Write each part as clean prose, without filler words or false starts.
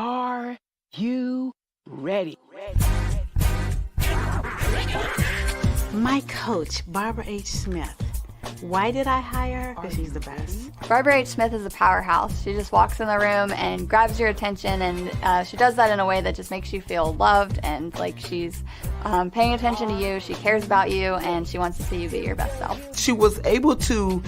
Are you ready? My coach, Barbara H. Smith. Why did I hire her? Because she's the best. Barbara H. Smith is a powerhouse. She just walks in the room and grabs your attention, and she does that in a way that just makes you feel loved and like she's paying attention to you. She cares about you, and she wants to see you be your best self. She was able to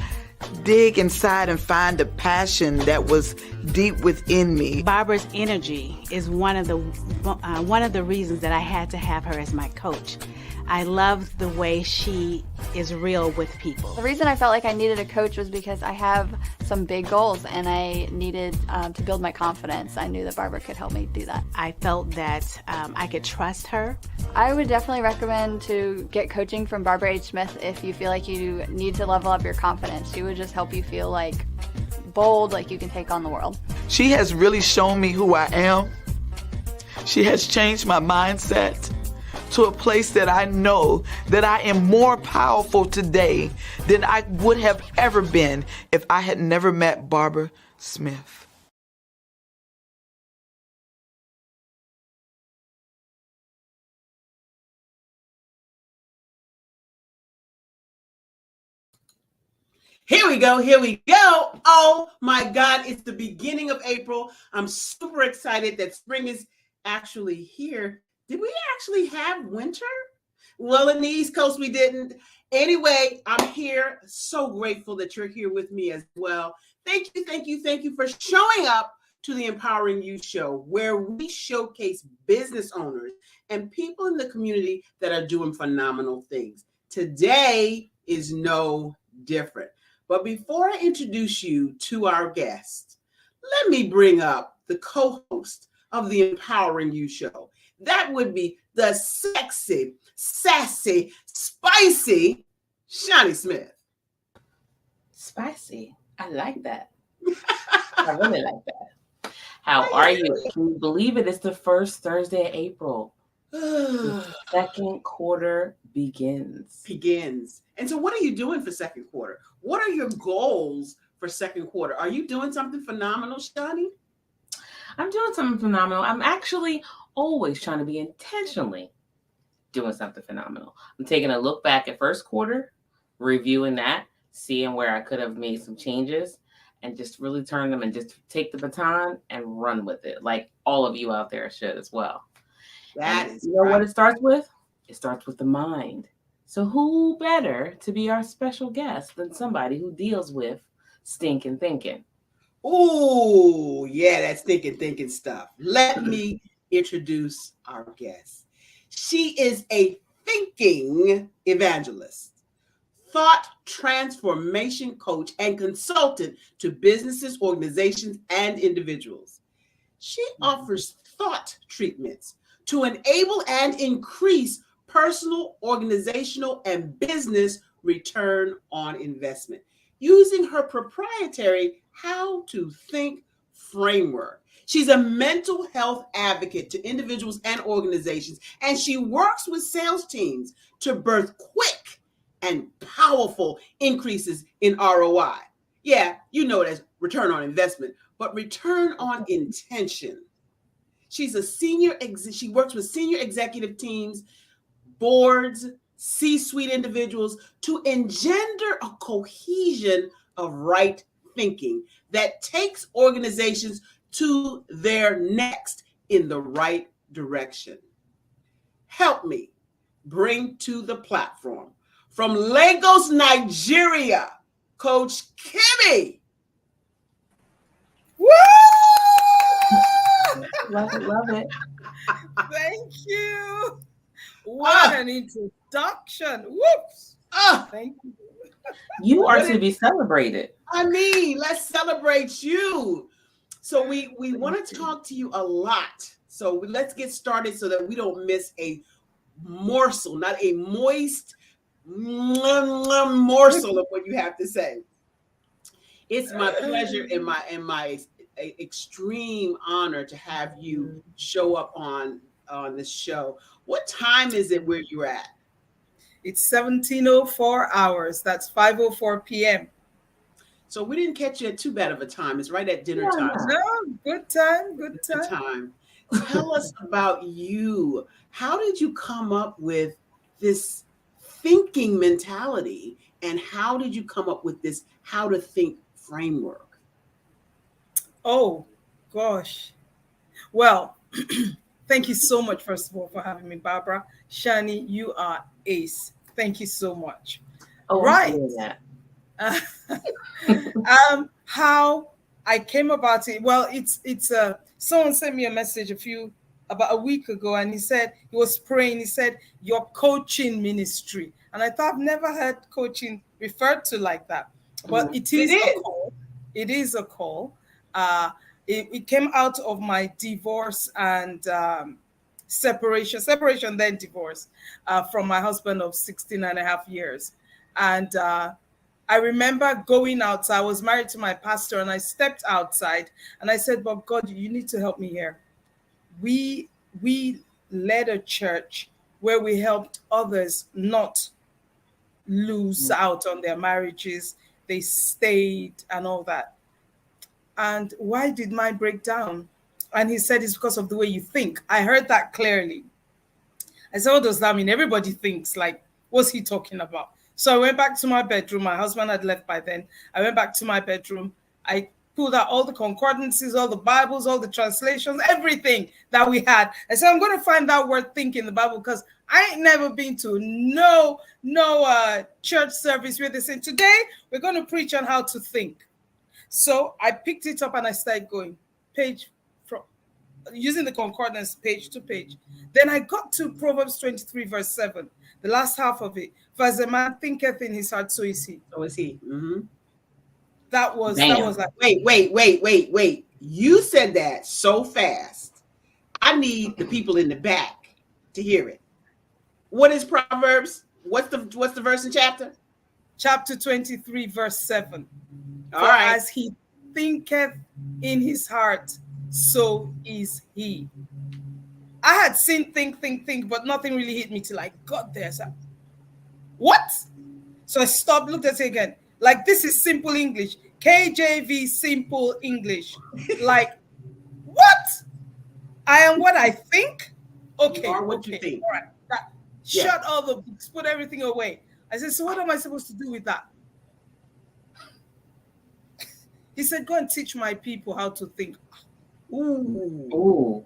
dig inside and find a passion that was deep within me. Barbara's energy is one of the reasons that I had to have her as my coach. I love the way she is real with people. The reason I felt like I needed a coach was because I have some big goals and I needed to build my confidence. I knew that Barbara could help me do that. I felt that I could trust her. I would definitely recommend to get coaching from Barbara H. Smith if you feel like you need to level up your confidence. She would just help you feel like bold, like you can take on the world. She has really shown me who I am. She has changed my mindset to a place that I know that I am more powerful today than I would have ever been if I had never met Barbara Smith. Here we go. Here we go. Oh my God. It's the beginning of April. I'm super excited that spring is actually here. Did we actually have winter? Well, in the East Coast, we didn't. Anyway, I'm here. So grateful that you're here with me as well. Thank you for showing up to the Empowering You Show, where we showcase business owners and people in the community that are doing phenomenal things. Today is no different. But before I introduce you to our guest, let me bring up the co-host of the Empowering You Show. That would be the sexy, sassy, spicy Shani Smith. Spicy. I like that. I really like that. How are you? Can you believe it? It's the first Thursday of April. The second quarter begins. And so what are you doing for second quarter? What are your goals for second quarter? Are you doing something phenomenal, Shani? I'm doing something phenomenal. I'm actually always trying to be intentionally doing something phenomenal. I'm taking a look back at first quarter, reviewing that, seeing where I could have made some changes, and just really turn them and just take the baton and run with it, like all of you out there should as well. You know what it starts with? It starts with the mind. So who better to be our special guest than somebody who deals with stinking thinking? Oh, yeah, that stinking thinking stuff. Let me introduce our guest. She is a thinking evangelist, thought transformation coach, and consultant to businesses, organizations, and individuals. She offers thought treatments to enable and increase personal, organizational, and business return on investment using her proprietary How to Think framework. She's a mental health advocate to individuals and organizations, and she works with sales teams to birth quick and powerful increases in ROI. Yeah, you know it as return on investment, but return on intention. She works with senior executive teams, boards, C-suite individuals to engender a cohesion of right thinking that takes organizations to their next in the right direction. Help me bring to the platform from Lagos, Nigeria, Coach Kimmy. Woo! Love it. Thank you. What an introduction. Whoops. Thank you. You are to be celebrated. I mean, let's celebrate you. So we want to talk to you a lot. So let's get started so that we don't miss a morsel, not a moist morsel of what you have to say. It's my pleasure and my extreme honor to have you show up on this show. What time is it where you're at? It's 17:04 hours. That's 5:04 p.m. So we didn't catch you at too bad of a time. It's right at dinner time. No, good time, good Good time. time. Tell us about you. How did you come up with this thinking mentality, and how did you come up with this how to think framework? Oh, gosh. Well, thank you so much, first of all, for having me, Barbara. Shani, you are ace. Thank you so much. Oh, Right. That. How I came about it. Well, it's someone sent me a message about a week ago, and he said he was praying. He said your coaching ministry, and I thought I've never heard coaching referred to like that, but it is a call. It is a call. It came out of my divorce and separation, then divorce from my husband of 16 and a half years. And I remember going outside. I was married to my pastor, and I stepped outside and I said, but God, you need to help me here. We led a church where we helped others not lose out on their marriages. They stayed and all that. And why did mine break down? And he said, it's because of the way you think. I heard that clearly. I said, what does that mean? Everybody thinks. Like, what's he talking about? So I went back to my bedroom. My husband had left by then. I went back to my bedroom. I pulled out all the concordances, all the Bibles, all the translations, everything that we had. I said, I'm going to find that word think in the Bible, because I ain't never been to no church service where they say, today we're going to preach on how to think. So I picked it up and I started going page from using the concordance page to page. Then I got to Proverbs 23 verse 7, the last half of it. For as a man thinketh in his heart, so is he. So is he. Mm-hmm. That was like, wait. You said that so fast. I need the people in the back to hear it. What is Proverbs? What's the verse and chapter? Chapter 23 verse 7. All For right. as he thinketh in his heart, so is he. I had seen think, but nothing really hit me till I got there. So, what? So I stopped, looked at it again. Like, this is simple English. KJV simple English. Like, what? I am what I think? Okay. You are what you think. All right. Shut all the books, put everything away. I said, so what am I supposed to do with that? He said, go and teach my people how to think. Ooh.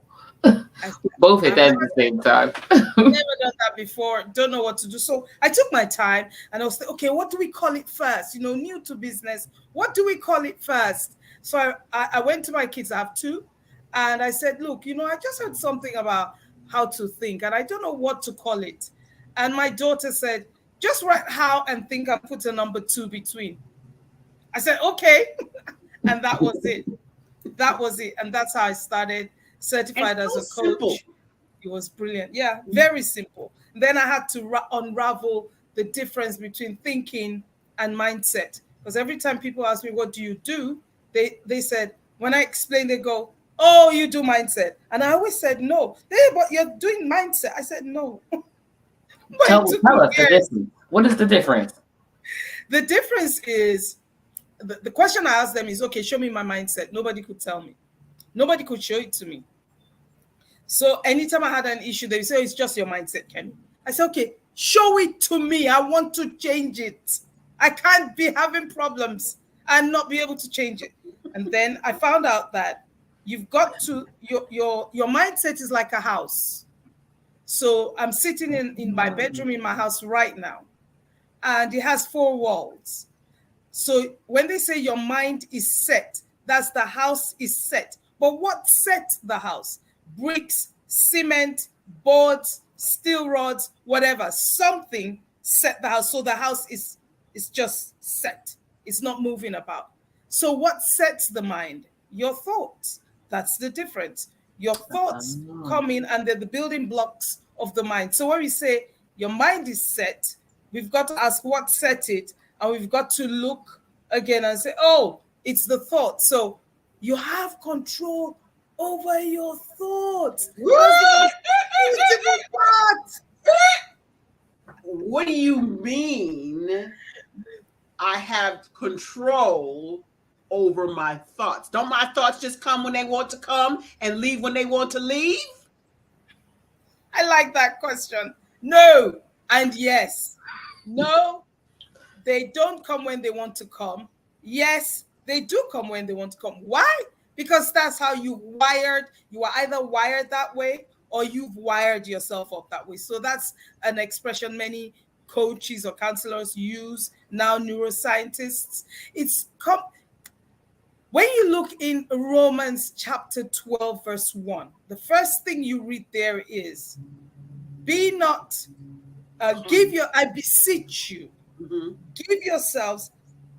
Both hit that at the same time. Never done that before. Don't know what to do. So I took my time and I was like, okay, what do we call it first? You know, new to business. What do we call it first? So I went to my kids. I have two. And I said, look, you know, I just heard something about how to think, and I don't know what to call it. And my daughter said, just write how and think and put a number 2 between. I said, okay. And that was it. That was it. And that's how I started, certified as a coach. Simple. It was brilliant. Yeah, very simple. Then I had to unravel the difference between thinking and mindset. Because every time people ask me, what do you do? They said, when I explain, they go, oh, you do mindset. And I always said, no. But you're doing mindset. I said, no. Tell us the difference. What is the difference? The difference is, the question I asked them is, okay, show me my mindset. Nobody could tell me. Nobody could show it to me. So anytime I had an issue, they would say, oh, it's just your mindset, Kemi. I said, okay, show it to me. I want to change it. I can't be having problems and not be able to change it. And then I found out that you've got to, your mindset is like a house. So I'm sitting in my bedroom in my house right now, and it has 4 walls. So when they say your mind is set, that's the house is set. But what set the house? Bricks, cement, boards, steel rods, whatever. Something set the house. So the house is just set. It's not moving about. So what sets the mind? Your thoughts. That's the difference. Your thoughts come in and they're the building blocks of the mind. So when we say your mind is set, we've got to ask what set it, and we've got to look again and say, oh, it's the thought. So you have control over your thoughts. What do you mean I have control over my thoughts. Don't my thoughts just come when they want to come and leave when they want to leave? I like that question. No and yes. No, they don't come when they want to come. Yes, they do come when they want to come. Why? Because that's how you wired. You are either wired that way or you've wired yourself up that way. So that's an expression many coaches or counselors use now, neuroscientists. When you look in Romans chapter 12, verse 1, the first thing you read there is, be not, I beseech you, give yourselves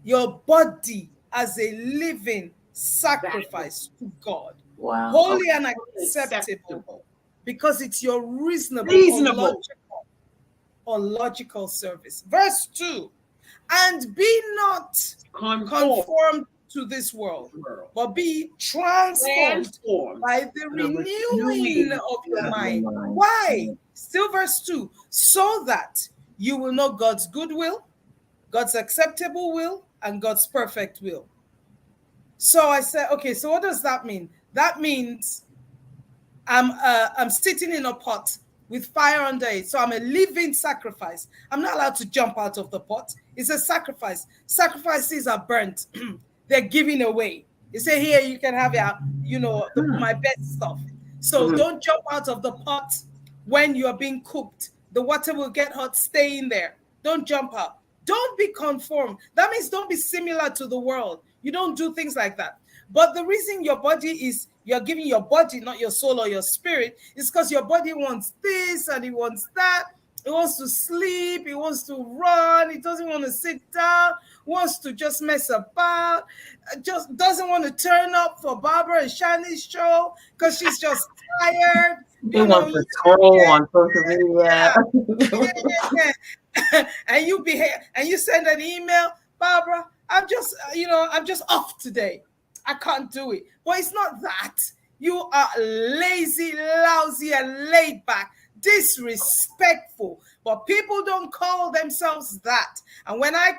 your body as a living sacrifice to God, holy and acceptable, because it's your reasonable. Or logical service. Verse 2, and be not conformed to this world, but be transformed by the renewing of your mind. Why? Still verse 2, so that you will know God's good will, God's acceptable will, and God's perfect will. So I said, okay, so what does that mean? That means I'm sitting in a pot with fire under it. So I'm a living sacrifice. I'm not allowed to jump out of the pot. It's a sacrifice. Sacrifices are burnt. They're giving away. You say, here, you can have my best stuff. So don't jump out of the pot when you're being cooked. The water will get hot. Stay in there. Don't jump out. Don't be conformed. That means don't be similar to the world. You don't do things like that. But the reason your body is, you're giving your body, not your soul or your spirit, is because your body wants this and it wants that. It wants to sleep. It wants to run. It doesn't want to sit down. Wants to just mess about. Just doesn't want to turn up for Barbara and Shani's show because she's just tired. They want to scroll on social media. And you behave and you send an email, Barbara, I'm just off today. I can't do it. But it's not that. You are lazy, lousy, and laid back, disrespectful. But people don't call themselves that. And when I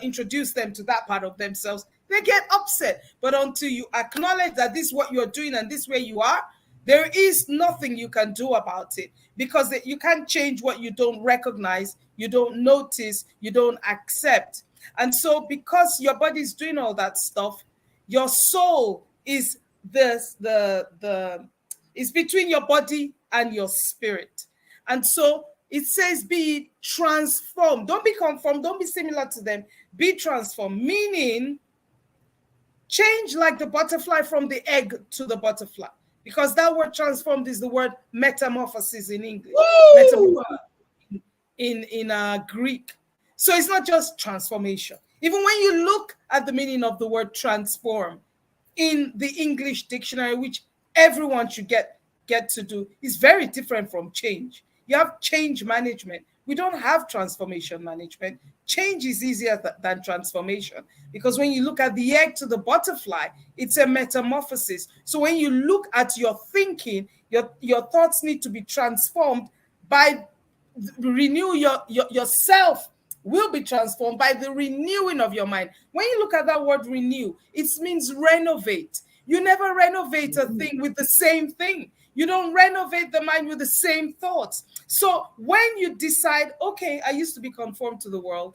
introduce them to that part of themselves, they get upset. But until you acknowledge that this is what you're doing and this way you are, there is nothing you can do about it, because you can't change what you don't recognize, you don't notice, you don't accept. And so because your body is doing all that stuff, your soul is is between your body and your spirit. And so it says, be transformed. Don't be conformed. Don't be similar to them. Be transformed, meaning change like the butterfly from the egg to the butterfly. Because that word transformed is the word metamorphosis in English. In Greek. So it's not just transformation. Even when you look at the meaning of the word transform in the English dictionary, which everyone should get to do, is very different from change. You have change management. We don't have transformation management. Change is easier than transformation, because when you look at the egg to the butterfly, it's a metamorphosis. So when you look at your thinking, your thoughts need to be transformed by renew yourself will be transformed by the renewing of your mind. When you look at that word renew, it means renovate. You never renovate a thing with the same thing. You don't renovate the mind with the same thoughts. So when you decide, okay, I used to be conformed to the world,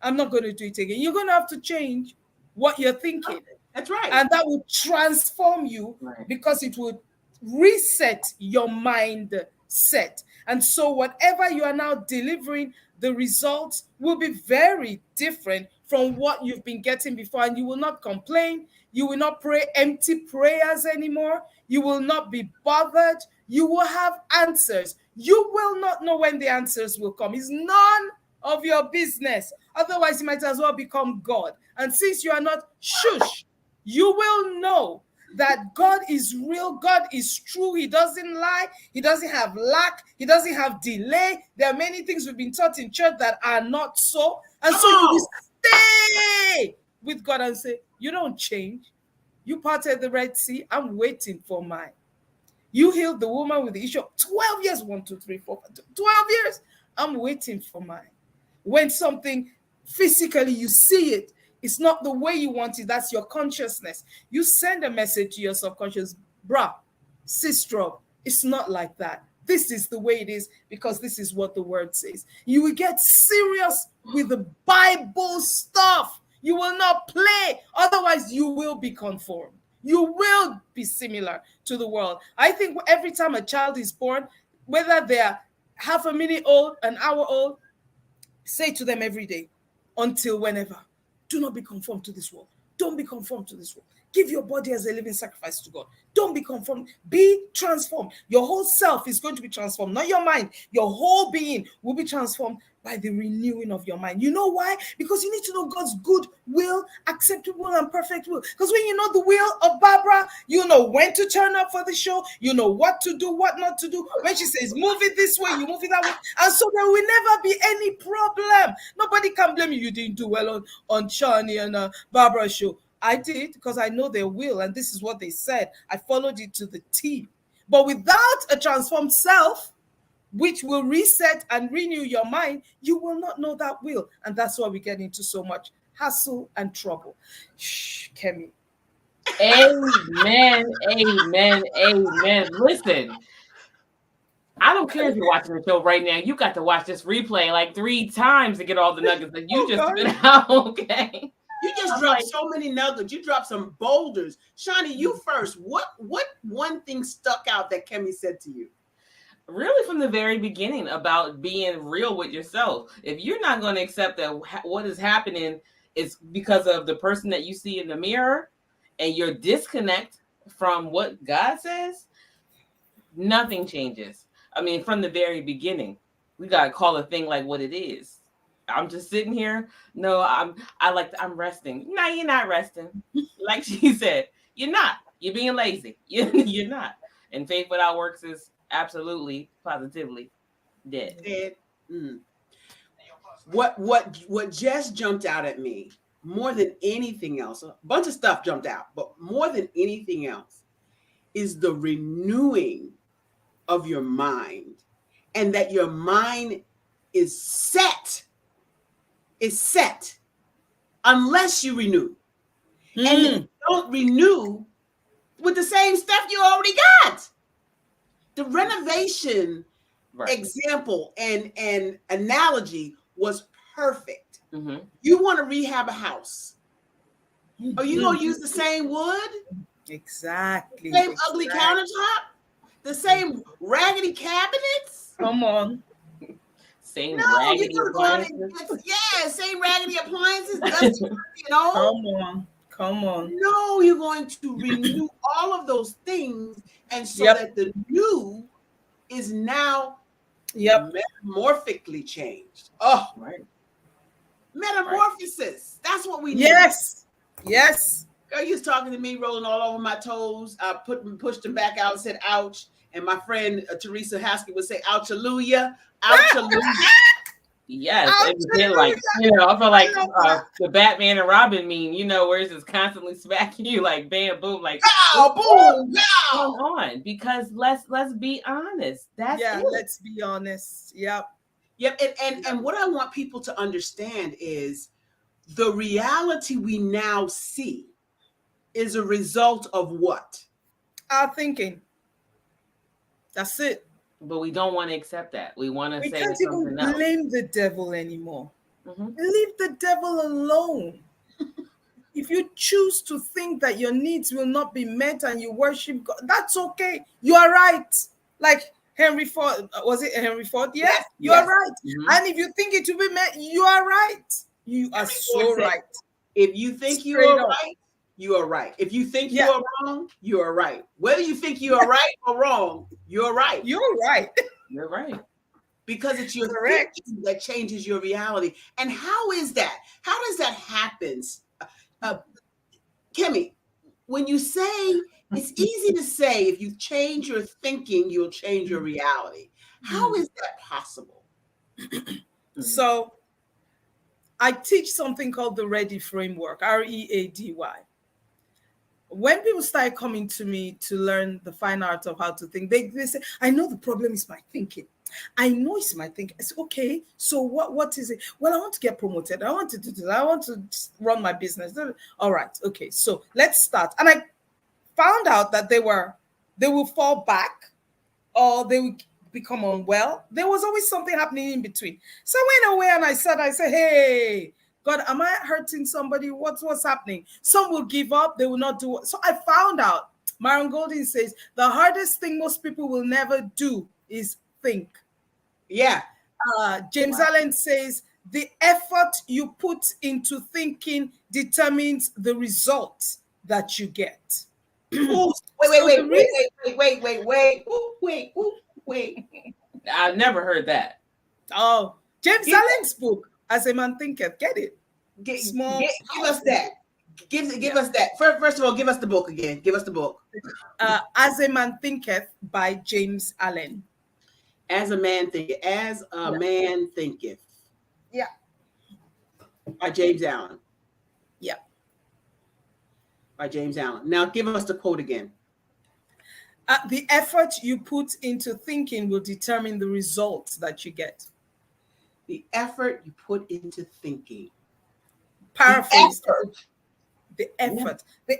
I'm not going to do it again, you're going to have to change what you're thinking. That's right. And that will transform you, because it will reset your mindset. And so whatever you are now delivering, the results will be very different from what you've been getting before. And you will not complain. You will not pray empty prayers anymore. You will not be bothered. You will have answers. You will not know when the answers will come. It's none of your business. Otherwise, you might as well become God. And since you are not, shush, you will know that God is real, God is true, He doesn't lie, He doesn't have lack, He doesn't have delay. There are many things we've been taught in church that are not so. And so you will stay with God and say, you don't change. You parted the Red Sea, I'm waiting for mine. You healed the woman with the issue of 12 years, 1, 2, 3, 4, 5, 12 years, I'm waiting for mine. When something physically, you see it. It's not the way you want it. That's your consciousness. You send a message to your subconscious, bruh, sister, it's not like that. This is the way it is because this is what the word says. You will get serious with the Bible stuff. You will not play. Otherwise, you will be conformed. You will be similar to the world. I think every time a child is born, whether they're half a minute old, an hour old, say to them every day, until whenever, do not be conformed to this world. Don't be conformed to this world. Give your body as a living sacrifice to God. Don't be conformed. Be transformed. Your whole self is going to be transformed, not your mind. Your whole being will be transformed by the renewing of your mind. You know why? Because you need to know God's good will, acceptable and perfect will. Because when you know the will of Barbara, you know when to turn up for the show. You know what to do, what not to do. When she says, move it this way, you move it that way. And so there will never be any problem. Nobody can blame you. You didn't do well on Shani and Barbara's show. I did because I know their will. And this is what they said. I followed it to the T. But without a transformed self, which will reset and renew your mind, you will not know that will. And that's why we get into so much hassle and trouble. Shh, Kemi. Amen, amen, amen. Listen, I don't care if you're watching the show right now. You got to watch this replay like 3 times to get all the nuggets that you just spit out, okay? You just dropped so many nuggets. You dropped some boulders. Shani, you first. What one thing stuck out that Kemi said to you? Really from the very beginning about being real with yourself. If you're not going to accept that what is happening is because of the person that you see in the mirror and your disconnect from what God says, nothing changes. I mean, from the very beginning, we got to call a thing like what it is. I'm just sitting here. No, I'm resting. No, you're not resting. Like she said, you're not. You're being lazy. You're not. And faith without works is absolutely, positively dead. Mm. What just jumped out at me more than anything else, a bunch of stuff jumped out, but more than anything else is the renewing of your mind, and that your mind is set. It's set unless you renew. And if you don't renew with the same stuff you already got. The renovation example and analogy was perfect. Mm-hmm. You want to rehab a house. Are you going to use the same wood? Exactly. Same ugly countertop? The same raggedy cabinets? Come on. Same No, raggedy you're appliances. same raggedy appliances. Dusty, Come on. No, you're going to renew all of those things, and so that the new is now metamorphically changed. Oh, right. Metamorphosis. That's what we need. Yes. Girl, you was talking to me, rolling all over my toes. I pushed him back out and said, ouch. And my friend Teresa Haskell would say, ouch-hallelujah. Ouch-hallelujah. Yes, it's been like, I feel like the Batman and Robin meme, where it's just constantly smacking you like bam, boom, like boom, come on, because let's be honest. That's it. Let's be honest. Yep. And what I want people to understand is the reality we now see is a result of what? Our thinking. That's it. But we don't want to accept that. We want to say can't something even else. blame the devil anymore. Mm-hmm. Leave the devil alone. If you choose to think that your needs will not be met and you worship God, that's okay. You are right. Like Henry Ford, was it Henry Ford? Yes, you are right. Mm-hmm. And if you think it will be met, you are right. You are so right. If you think you are right, you are right. If you think you are wrong, you are right. Whether you think you are right or wrong, you're right. You're right. You're right. Because it's your thinking that changes your reality. And how is that? How does that happen? Kemi, when you say, it's easy to say if you change your thinking, you'll change your reality. How is that possible? So I teach something called the READY framework, READY. when people start coming to me to learn the fine art of how to think, they say, I know the problem is my thinking. I know it's my thinking. I say, okay, so what is it? Well, I want to get promoted. I want to do this. I want to run my business. All right, okay, so let's start. And I found out that they will fall back or they will become unwell. There was always something happening in between. So I went away and I said, hey, God, am I hurting somebody? What's happening? Some will give up. They will not do it. So I found out, Myron Golden says, the hardest thing most people will never do is think. Yeah. James Allen says, the effort you put into thinking determines the results that you get. Ooh, wait. I've never heard that. Oh, James Allen's book, As a Man Thinketh. Get it? Give us that. Give us that. First of all, give us the book again. Give us the book. As a Man Thinketh by James Allen. As a man thinketh. As a man thinketh. Yeah. By James Allen. Yeah. By James Allen. Now give us the quote again. The effort you put into thinking will determine the results that you get. The effort you put into thinking. Paraphrase. The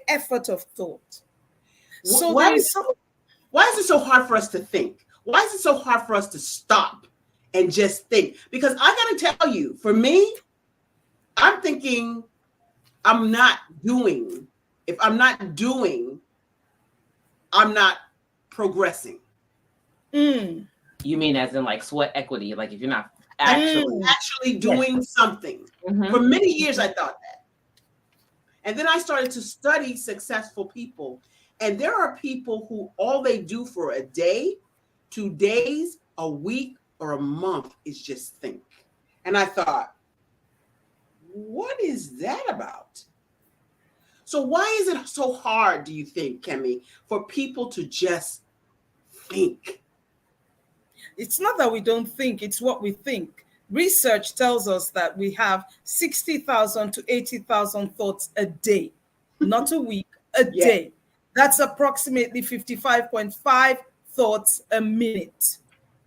effort of thought. So why is it so hard for us to think? Why is it so hard for us to stop and just think? Because I got to tell you, for me, I'm thinking I'm not doing. If I'm not doing, I'm not progressing. You mean as in like sweat equity? Like if you're not actually doing something. Mm-hmm. For many years, I thought that. And then I started to study successful people. And there are people who all they do for a day, 2 days, a week, or a month is just think. And I thought, what is that about? So why is it so hard, do you think, Kemi, for people to just think? It's not that we don't think, it's what we think. Research tells us that we have 60,000 to 80,000 thoughts a day, not a week, a day. That's approximately 55.5 thoughts a minute.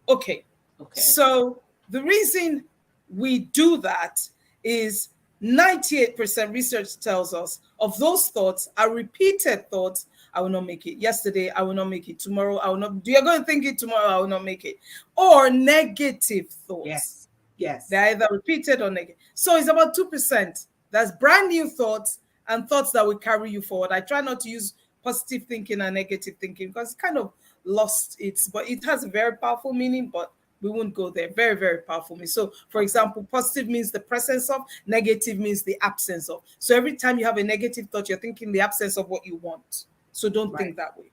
Okay. So the reason we do that is 98% research tells us of those thoughts are repeated thoughts. I will not make it. Yesterday, I will not make it. Tomorrow, I will not. You're going to think it tomorrow, I will not make it. Or negative thoughts. Yes. They're either repeated or negative. So it's about 2%. That's brand new thoughts and thoughts that will carry you forward. I try not to use positive thinking and negative thinking because it's kind of lost its, but it has a very powerful meaning, but we won't go there. Very, very powerful meaning. So, for example, positive means the presence of, negative means the absence of. So every time you have a negative thought, you're thinking the absence of what you want. So don't think that way.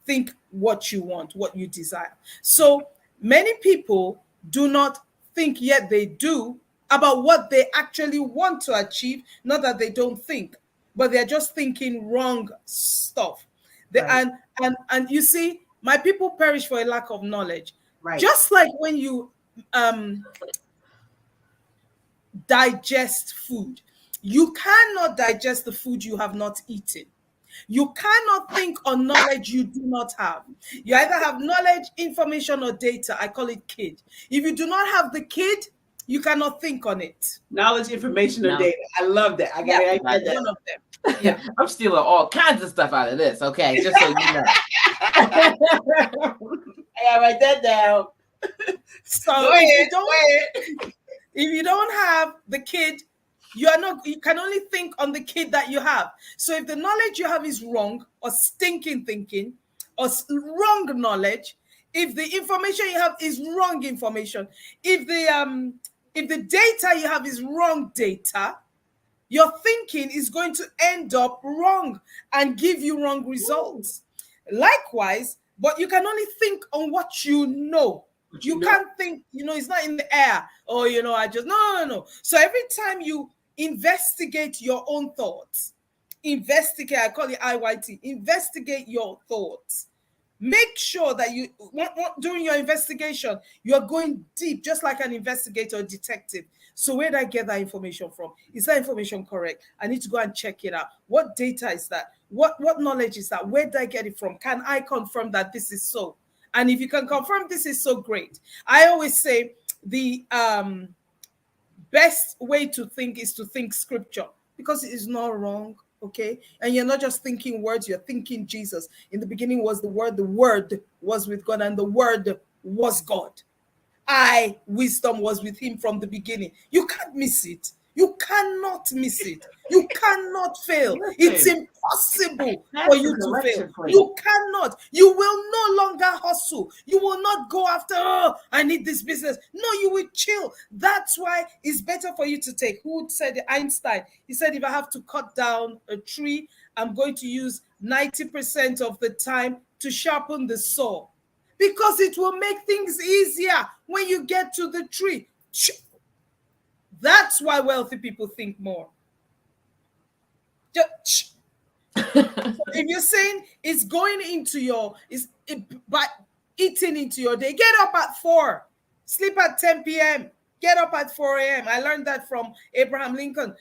Think what you want, what you desire. So many people do not think, yet they do, about what they actually want to achieve. Not that they don't think, but they're just thinking wrong stuff. And you see, my people perish for a lack of knowledge. Right. Just like when you digest food, you cannot digest the food you have not eaten. You cannot think on knowledge you do not have. You either have knowledge, information, or data. I call it KID. If you do not have the KID, you cannot think on it. Knowledge, information, or data. I love that. I got that. One of them. Yeah. I'm stealing all kinds of stuff out of this, okay? Just so you know. I write that down. So if you don't have the KID, you can only think on the KID that you have. So if the knowledge you have is wrong, or stinking thinking, or wrong knowledge, if the information you have is wrong information, if the data you have is wrong data, your thinking is going to end up wrong and give you wrong results. Likewise, but you can only think on what you know. You can't think, it's not in the air. Or, no. So every time you investigate your own thoughts, I call it IYT, investigate your thoughts, Make sure that you, during your investigation, you are going deep, just like an investigator or detective. So where did I get that information from? Is that information correct? I need to go and check it out. What data is that? What knowledge is that? Where did I get it from? Can I confirm that this is so? And if you can confirm this is so, great. I always say the best way to think is to think scripture, because it is not wrong. Okay, and you're not just thinking words, you're thinking Jesus. In the beginning was the Word was with God, and the Word was God. Wisdom was with him from the beginning. You can't miss it. You cannot miss it. You cannot fail. It's impossible for you to fail. You cannot. You will no longer hustle. You will not go after, oh, I need this business. No, you will chill. That's why it's better for you to take. Who said it? Einstein. He said, if I have to cut down a tree, I'm going to use 90% of the time to sharpen the saw, because it will make things easier when you get to the tree. That's why wealthy people think more. Just, so if you're saying it's going into your, by eating into your day, get up at 4, sleep at 10 p.m., get up at 4 a.m. I learned that from Abraham Lincoln.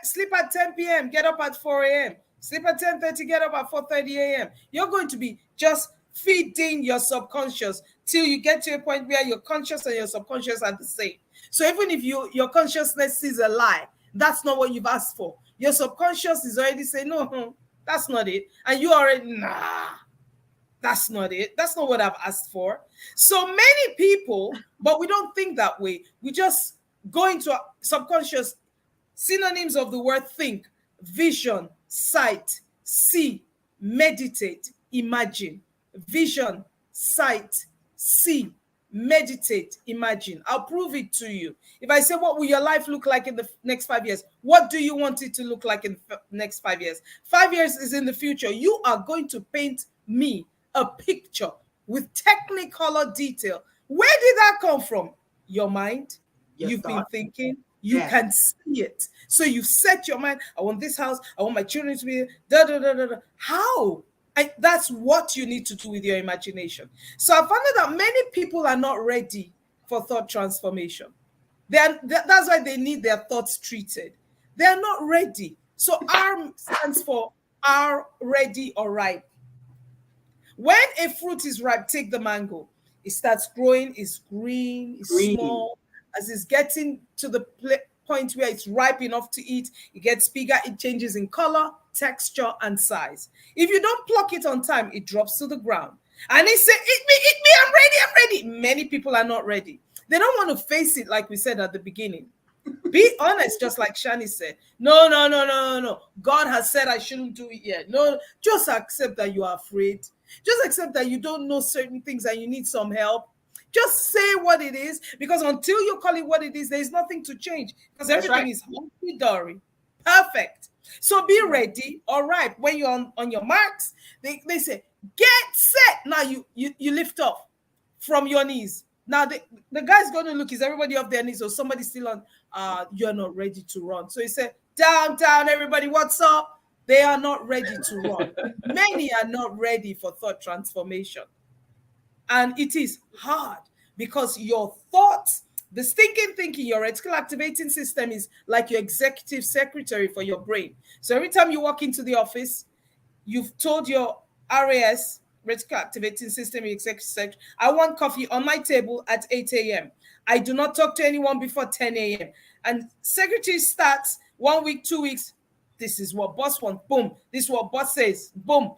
Sleep at 10 p.m., get up at 4 a.m. Sleep at 10:30, get up at 4:30 a.m. You're going to be just feeding your subconscious till you get to a point where your conscious and your subconscious are the same. So even if your consciousness sees a lie, that's not what you've asked for. Your subconscious is already saying, no, that's not it. And you already, nah, that's not it. That's not what I've asked for. So many people, but we don't think that way. We just go into subconscious synonyms of the word think: vision, sight, see, meditate, imagine. Vision, sight, see, meditate, imagine. I'll prove it to you. If I say, what will your life look like in the next 5 years? What do you want it to look like in the next 5 years? 5 years is in the future. You are going to paint me a picture with technicolor detail. Where did that come from? Your mind. You've been thinking. You can see it. So you set your mind, I want this house, I want my children to be da da da da da. How? That's what you need to do with your imagination. So I found out that many people are not ready for thought transformation. That's why they need their thoughts treated. They're not ready. So R stands for are ready or ripe. When a fruit is ripe, take the mango. It starts growing, it's green, it's small. As it's getting to the point where it's ripe enough to eat, it gets bigger, it changes in color, texture, and size. If you don't pluck it on time, it drops to the ground. And they say, eat me, I'm ready. Many people are not ready. They don't want to face it, like we said at the beginning. Be honest, just like Shani said. No. God has said I shouldn't do it yet. No, just accept that you are afraid. Just accept that you don't know certain things and you need some help. Just say what it is, because until you call it what it is, there is nothing to change, because everything is hunky-dory. Perfect. So be ready. All right. When you're on your marks, they say, get set. Now you lift off from your knees. Now the guy's going to look, is everybody off their knees or somebody still on, you're not ready to run. So he said, down, everybody, what's up? They are not ready to run. Many are not ready for thought transformation. And it is hard because your thoughts, the thinking, your reticular activating system is like your executive secretary for your brain. So every time you walk into the office, you've told your RAS, reticular activating system, your executive secretary, I want coffee on my table at 8 a.m. I do not talk to anyone before 10 a.m. And secretary starts 1 week, 2 weeks. This is what boss wants. Boom. This is what boss says. Boom.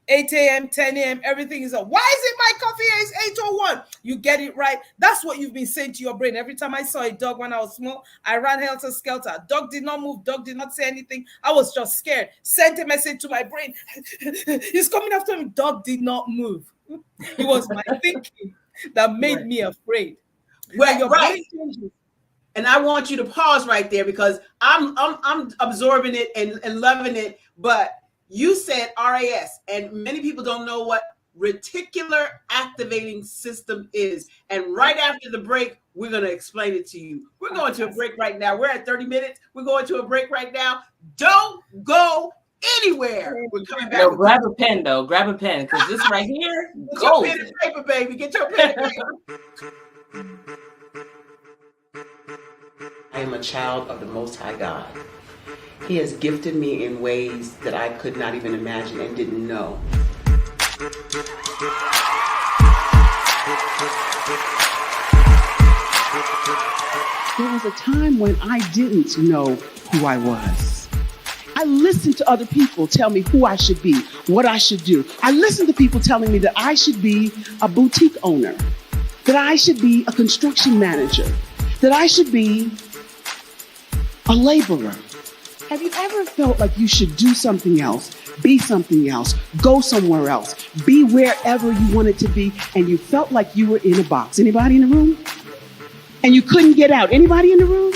8 a.m., 10 a.m., everything is up. Why is it my coffee is 8:01? You get it right. That's what you've been saying to your brain. Every time I saw a dog when I was small, I ran helter-skelter. Dog did not move. Dog did not say anything. I was just scared. Sent a message to my brain. He's coming after me. Dog did not move. It was my thinking that made me afraid. Well, your brain changes. And I want you to pause right there, because I'm absorbing it and loving it, but you said RAS, and many people don't know what reticular activating system is. And right after the break, we're going to explain it to you. We're going to a break right now. We're at 30 minutes. We're going to a break right now. Don't go anywhere. We're coming back. Yo, grab a pen though. Grab a pen because this right here. Get your pen and paper, baby. Get your pen and paper. I am a child of the Most High God. He has gifted me in ways that I could not even imagine and didn't know. There was a time when I didn't know who I was. I listened to other people tell me who I should be, what I should do. I listened to people telling me that I should be a boutique owner, that I should be a construction manager, that I should be a laborer. Have you ever felt like you should do something else, be something else, go somewhere else, be wherever you wanted to be, and you felt like you were in a box? Anybody in the room? And you couldn't get out. Anybody in the room?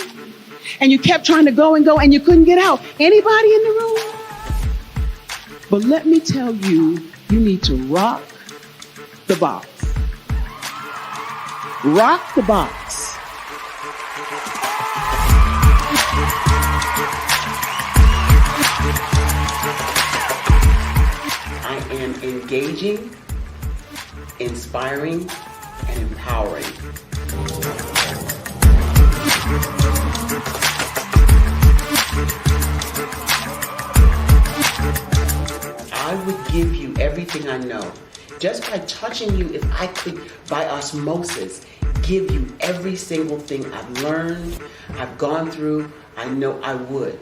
And you kept trying to go and you couldn't get out. Anybody in the room? But let me tell you, you need to rock the box. Rock the box. I am engaging, inspiring, and empowering. I would give you everything I know. Just by touching you, if I could, by osmosis, give you every single thing I've learned, I've gone through, I know I would.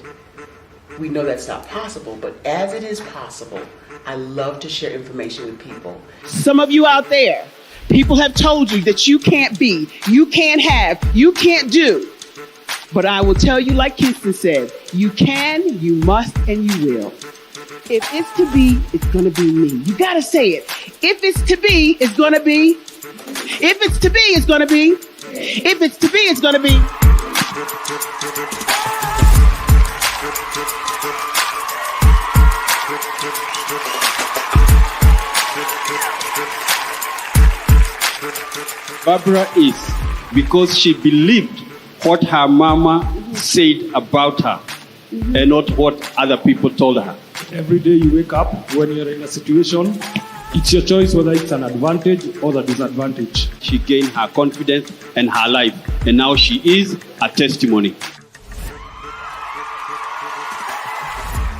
We know that's not possible, but as it is possible, I love to share information with people. Some of you out there, people have told you that you can't be, you can't have, you can't do. But I will tell you, like Kingston said, you can, you must, and you will. If it's to be, it's going to be me. You got to say it. If it's to be, it's going to be. If it's to be, it's going to be. If it's to be, it's going to be. Barbara is because she believed what her mama said about her and not what other people told her. Every day you wake up, when you're in a situation, it's your choice whether it's an advantage or the disadvantage. She gained her confidence and her life, and now she is a testimony.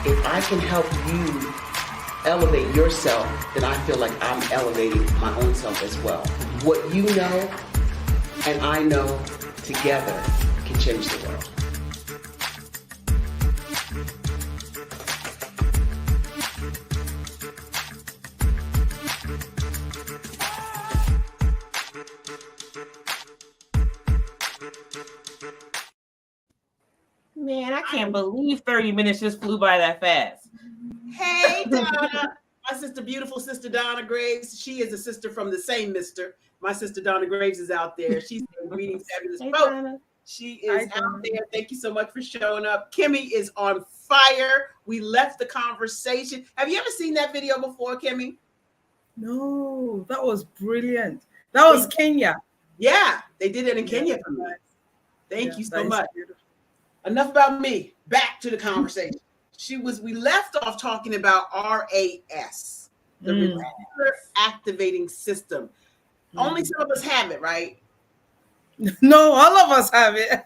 If I can help you elevate yourself, then I feel like I'm elevating my own self as well. What you know and I know together can change the world. Man, I can't believe 30 minutes just flew by that fast. Hey, Donna. My sister, beautiful sister Donna Graves. She is a sister from the same mister. My sister Donna Graves is out there. She's reading Fabulous Folk. She is out there. Thank you so much for showing up. Kimmy is on fire. We left the conversation. Have you ever seen that video before, Kimmy? No, that was brilliant. That was Kenya. Yeah, they did it in Kenya for me. Thank you so much. Beautiful. Enough about me. Back to the conversation. We left off talking about RAS, the reticular activating system. Only some of us have it, right? No, all of us have it.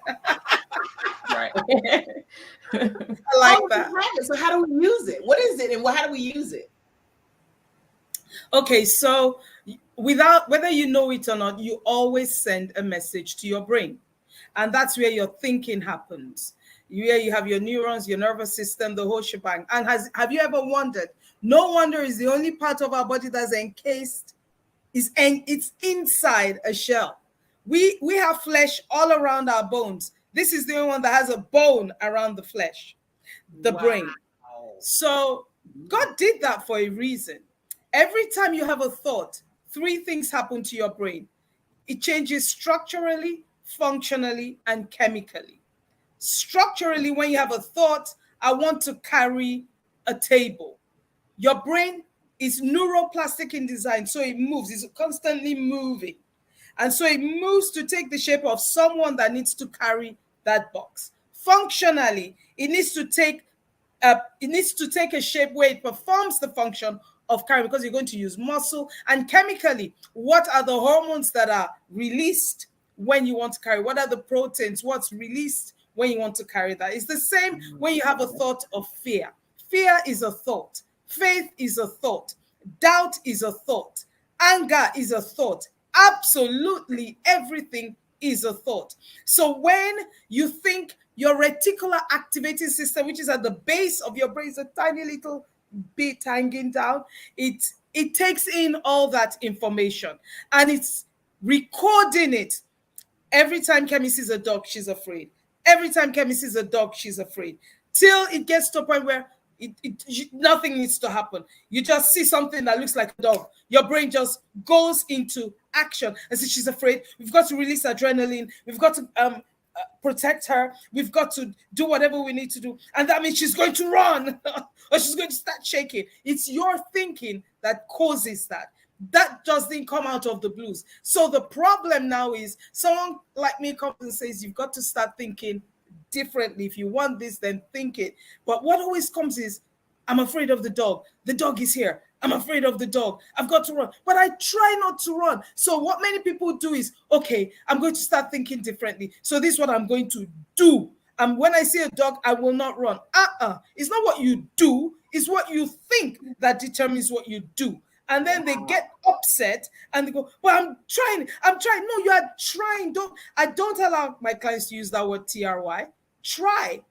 Right. I like that. So how do we use it? What is it and how do we use it? Okay, so whether you know it or not, you always send a message to your brain. And that's where your thinking happens. Where you have your neurons, your nervous system, the whole shebang. And have you ever wondered? No wonder is the only part of our body that's encased, it's inside a shell. We have flesh all around our bones. This is the only one that has a bone around the flesh, the brain. So God did that for a reason. Every time you have a thought, three things happen to your brain. It changes structurally, functionally, and chemically. Structurally, when you have a thought, I want to carry a table. Your brain is neuroplastic in design, so it moves. It's constantly moving. And so it moves to take the shape of someone that needs to carry that box. Functionally, it needs to take It needs to take a shape where it performs the function of carrying, because you're going to use muscle. And chemically, what are the hormones that are released when you want to carry? What are the proteins? What's released when you want to carry that? It's the same when you have a thought of fear. Fear is a thought. Faith is a thought. Doubt is a thought. Anger is a thought. Absolutely everything is a thought. So when you think, your reticular activating system, which is at the base of your brain, is a tiny little bit hanging down. It takes in all that information and it's recording it. Every time Kemi sees a dog, she's afraid. Every time Kemi sees a dog, she's afraid. Till it gets to a point where nothing needs to happen. You just see something that looks like a dog. Your brain just goes into action. And so she's afraid. We've got to release adrenaline. We've got to protect her. We've got to do whatever we need to do. And that means she's going to run or she's going to start shaking. It's your thinking that causes that. That just didn't come out of the blues. So the problem now is someone like me comes and says, you've got to start thinking differently. If you want this, then think it. But what always comes is, I'm afraid of the dog. The dog is here. I'm afraid of the dog. I've got to run. But I try not to run. So what many people do is, okay, I'm going to start thinking differently. So this is what I'm going to do. And when I see a dog, I will not run. It's not what you do. It's what you think that determines what you do. And then they get upset and they go, well, I'm trying. No, you are trying. I don't allow my clients to use that word TRY. Try.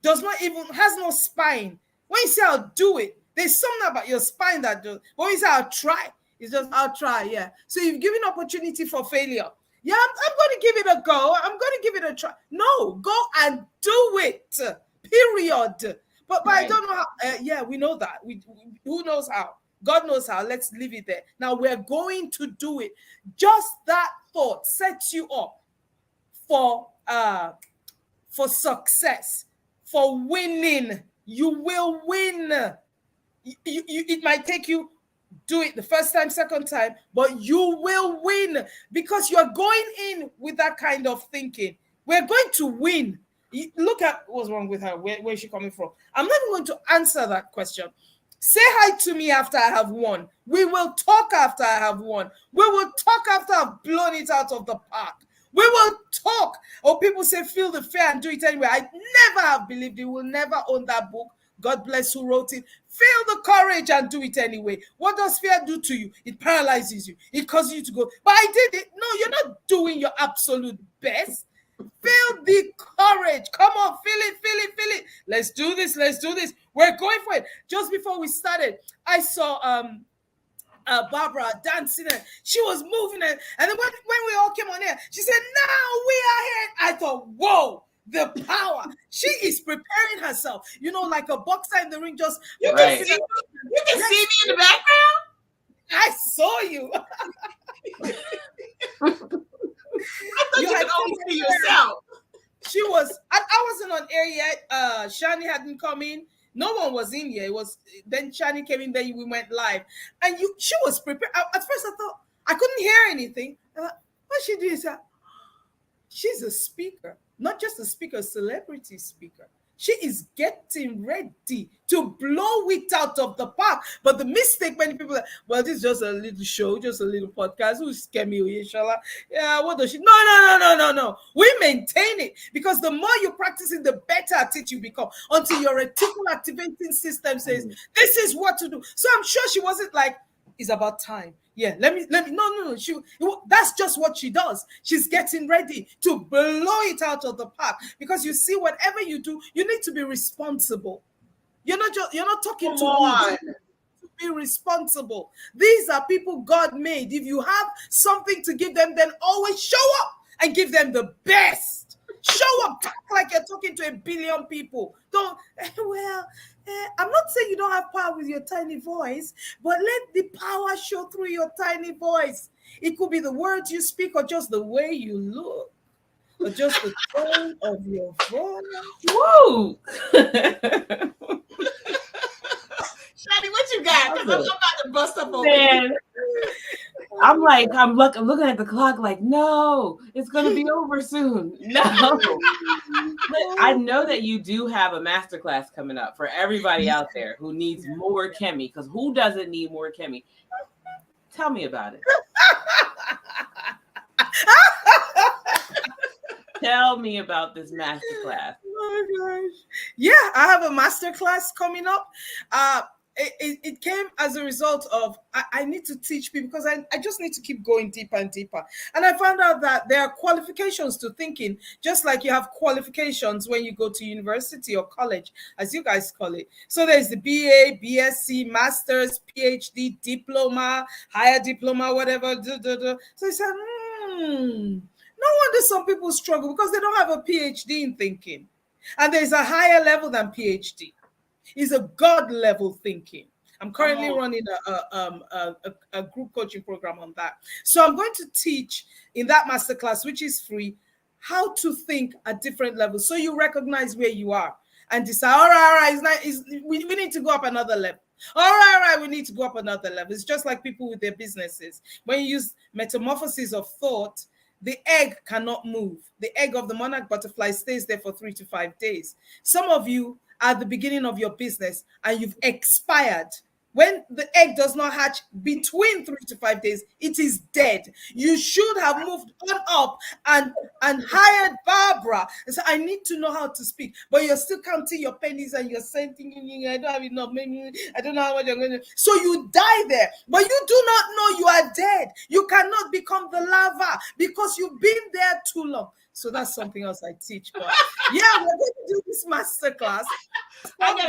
Has no spine. When you say I'll do it, there's something about your spine that does. When you say I'll try, it's just I'll try, yeah. So you've given opportunity for failure. Yeah, I'm going to give it a go. I'm going to give it a try. No, go and do it. Period. But right. I don't know how. We know that. Who knows how? God knows how. Let's leave it there. Now we're going to do it. Just that thought sets you up for success, for winning. You will win. It might take you, do it the first time, second time, but you will win because you're going in with that kind of thinking. We're going to win. Look at what's wrong with her. Where is she coming from? I'm not even going to answer that question. Say hi to me after I have won. We will talk after I have won. We will talk after I've blown it out of the park. We will talk. Or people say, feel the fear and do it anyway. I never have believed it. Will never own that book. God bless who wrote it. Feel the courage and do it anyway. What does fear do to you? It paralyzes you. It causes you to go, but I did it. No, you're not doing your absolute best. Feel the courage. Come on, feel it. Let's do this. We're going for it. Just before we started, I saw Barbara dancing and she was moving and then when we all came on air, she said, now we are here. I thought, whoa, the power. She is preparing herself. Like a boxer in the ring, just you can see me in the background. I saw you. I thought you could only see yourself. She was. I wasn't on air yet. Shani hadn't come in. No one was in here. It was then Shani came in. Then we went live, and she was prepared. At first, I thought I couldn't hear anything. What she did is she's a speaker, not just a speaker, a celebrity speaker. She is getting ready to blow it out of the park. But the mistake, many people are, well, this is just a little show, just a little podcast. Who's Kemi Oyeshola? Yeah, what does she? No. We maintain it because the more you practice it, the better at it you become until your reticular activating system says, this is what to do. So I'm sure she wasn't like, it's about time. Yeah, let me. No. That's just what she does. She's getting ready to blow it out of the park because you see, whatever you do, you need to be responsible. You're not talking to be responsible. These are people God made. If you have something to give them, then always show up and give them the best. Show up, talk like you're talking to 1 billion people. I'm not saying you don't have power with your tiny voice, but let the power show through your tiny voice. It could be the words you speak or just the way you look or just the tone of your voice. Woo! Shani, what you got? Because I'm about to bust up over here. I'm looking at the clock like, no, it's gonna be over soon. No. But I know that you do have a masterclass coming up for everybody out there who needs more Kemi, because who doesn't need more Kemi? Tell me about it. Tell me about this masterclass. Oh my gosh. Yeah, I have a masterclass coming up. It came as a result of I need to teach people, because I just need to keep going deeper and deeper. And I found out that there are qualifications to thinking, just like you have qualifications when you go to university or college, as you guys call it. So there's the BA, BSc, Masters, PhD, diploma, higher diploma, whatever. So I said, no wonder some people struggle, because they don't have a PhD in thinking. And there's a higher level than PhD. It's a God level thinking. I'm currently running a group coaching program on that. So I'm going to teach in that masterclass, which is free, how to think at different levels. So you recognize where you are and decide, all right, we need to go up another level. All right, we need to go up another level. It's just like people with their businesses. When you use metamorphosis of thought, the egg cannot move. The egg of the monarch butterfly stays there for 3 to 5 days. Some of you are at the beginning of your business and you've expired. When the egg does not hatch between 3 to 5 days, it is dead. You should have moved on up and hired Barbara. And so I need to know how to speak, but you're still counting your pennies and you're saying, I don't have enough money. I don't know how much I'm going to. So you die there, but you do not know you are dead. You cannot become the lava because you've been there too long. So that's something else I teach. But yeah, we're going to do this masterclass. I got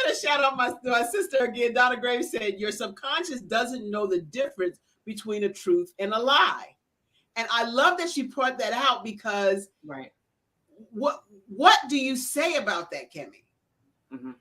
to shout out my sister again. Donna Graves said, your subconscious doesn't know the difference between a truth and a lie. And I love that she brought that out, because what do you say about that, Kemi? Mm-hmm.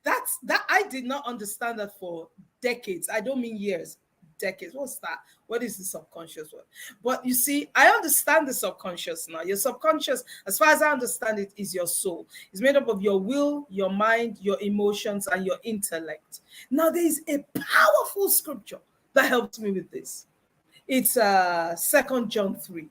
That I did not understand that for decades. I don't mean years. Decades. What's that? What is the subconscious word? But you see, I understand the subconscious now. Your subconscious, as far as I understand it, is your soul. It's made up of your will, your mind, your emotions, and your intellect. Now, there is a powerful scripture that helped me with this. It's 2 John 3.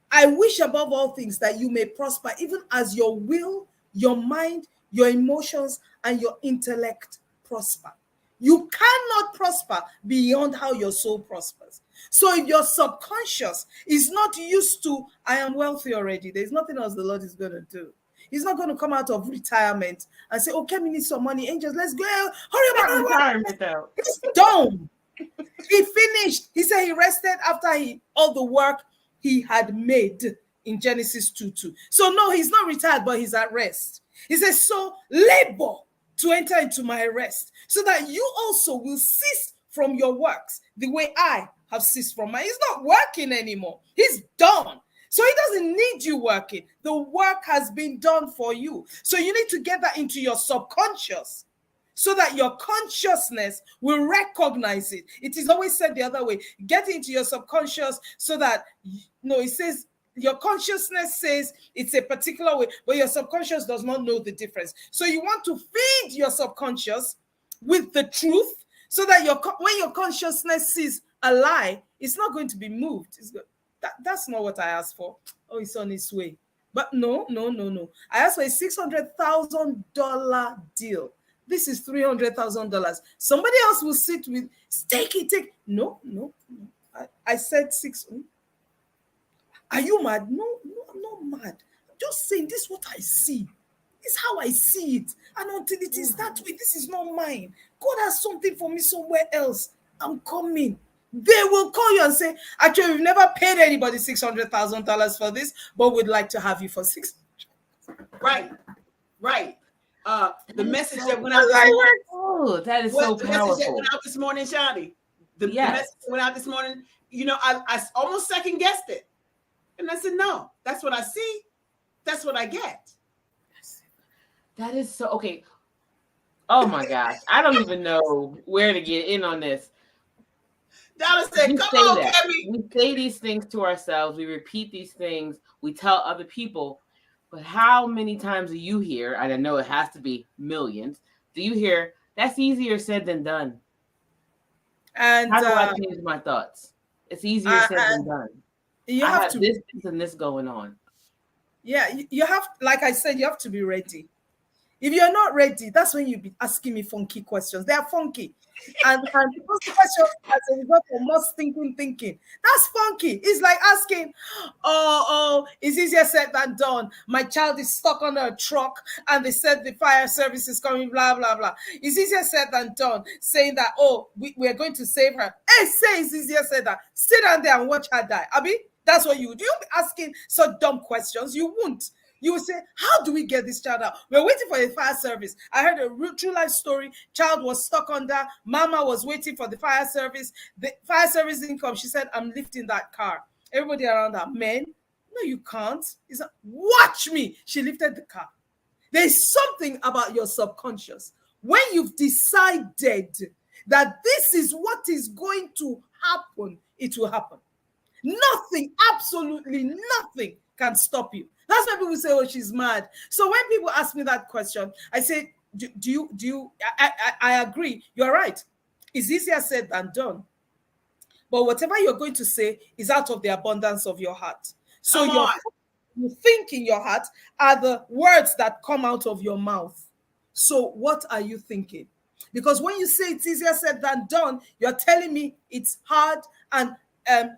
I wish above all things that you may prosper, even as your will, your mind, your emotions, and your intellect prosper. You cannot prosper beyond how your soul prospers. So if your subconscious is not used to, I am wealthy already, there's nothing else the Lord is going to do. He's not going to come out of retirement and say, okay, we need some money. Angels, let's go. Hurry up. He's done. He finished. He said he rested after all the work he had made in Genesis 2:2. So no, he's not retired, but he's at rest. He says, so labor to enter into my rest, so that you also will cease from your works the way I have ceased from mine. He's not working anymore. He's done. So he doesn't need you working. The work has been done for you. So you need to get that into your subconscious so that your consciousness will recognize it. It is always said the other way. Get into your subconscious so that, it says, your consciousness says it's a particular way, but your subconscious does not know the difference. So you want to feed your subconscious with the truth so that when your consciousness sees a lie, it's not going to be moved. That's not what I asked for. Oh, it's on its way. But no. I asked for a $600,000 deal. This is $300,000. Somebody else will sit with, take it. No. I said 6. Are you mad? No, I'm not mad. I'm just saying this is what I see. This is how I see it. And until it is that way, this is not mine. God has something for me somewhere else. I'm coming. They will call you and say, actually, we've never paid anybody $600,000 for this, but we'd like to have you for $600,000. Right. The message that went out this morning. Oh, that is so powerful. The message that went out this morning, Shani. The message that went out this morning, I almost second guessed it. And I said, no, that's what I see. That's what I get. That is so, okay. Oh my gosh. I don't even know where to get in on this. Donna said, come on, Kemi. We say these things to ourselves. We repeat these things. We tell other people. But how many times do you hear, and I know it has to be millions, do you hear, that's easier said than done? And How do I change my thoughts? It's easier said than done. You I have have to, this and this going on. yeah, you have, like I said, you have to be ready. If you're not ready, that's when you be asking me funky questions. They are funky. And those questions as a result of more thinking. That's funky. It's like asking, oh, it's easier said than done. My child is stuck on a truck and they said the fire service is coming, blah, blah, blah. It's easier said than done. Saying that, oh, we're going to save her. Hey, say it's easier said that. Sit down there and watch her die. Abi, that's what you would. You'll be asking such dumb questions. You won't. You will say, how do we get this child out? We're waiting for the fire service. I heard a true life story. Child was stuck under. Mama was waiting for the fire service. The fire service didn't come. She said, I'm lifting that car. Everybody around her, men, no, you can't. He said, watch me. She lifted the car. There's something about your subconscious. When you've decided that this is what is going to happen, it will happen. Nothing, absolutely nothing can stop you. That's why people say, oh, she's mad. So when people ask me that question, I say, I agree. You're right. It's easier said than done. But whatever you're going to say is out of the abundance of your heart. So you think in your heart are the words that come out of your mouth. So what are you thinking? Because when you say it's easier said than done, you're telling me it's hard, and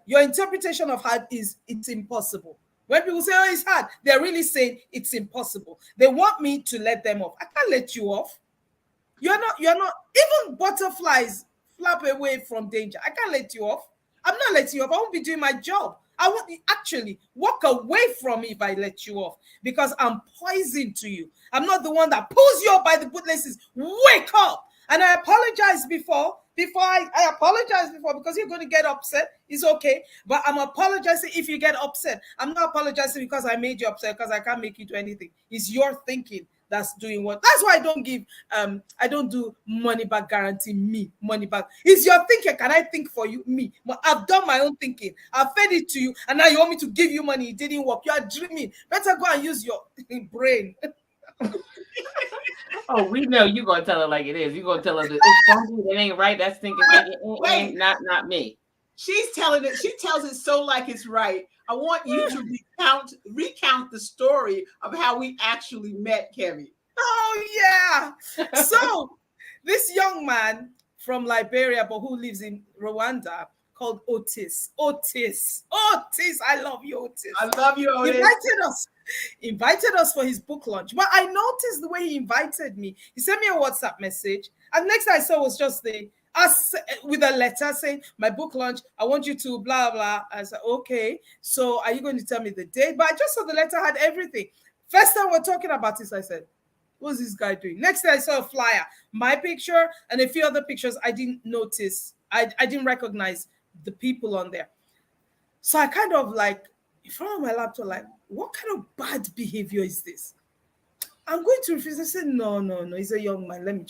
your interpretation of hard is it's impossible. When people say, oh, it's hard, they're really saying it's impossible. They want me to let them off. I can't let you off. You're not, even butterflies flap away from danger. I can't let you off. I'm not letting you off. I won't be doing my job. I won't actually walk away from me if I let you off, because I'm poison to you. I'm not the one that pulls you up by the bootlaces. Wake up. And I apologized before I apologized before, because you're going to get upset. It's okay. But I'm apologizing if you get upset. I'm not apologizing because I made you upset, because I can't make you do anything. It's your thinking that's doing what. That's why I don't do money back guarantee, money back. It's your thinking. Can I think for you? Me. I've done my own thinking. I've fed it to you. And now you want me to give you money. It didn't work. You are dreaming. Better go and use your brain. Oh, we know you're gonna tell her like it is. You're gonna tell her that it's funky, it ain't right. That's thinking. Wait. Not me. She's telling it. She tells it so like it's right. I want you to recount the story of how we actually met, Kemi. Oh yeah. So this young man from Liberia, but who lives in Rwanda, called Otis. I love you, Otis. I love you, Otis. Invited us for his book launch. But I noticed the way he invited me. He sent me a WhatsApp message, and next I saw was just us with a letter saying, my book launch, I want you to blah blah. I said, okay, so are you going to tell me the date? But I just saw the letter had everything. First time we're talking about this, I said, what's this guy doing? Next time I saw a flyer, my picture and a few other pictures. I didn't notice. I didn't recognize the people on there. So I kind of like, in front of my laptop, like, what kind of bad behavior is this? I'm going to refuse. I said, no. He's a young man.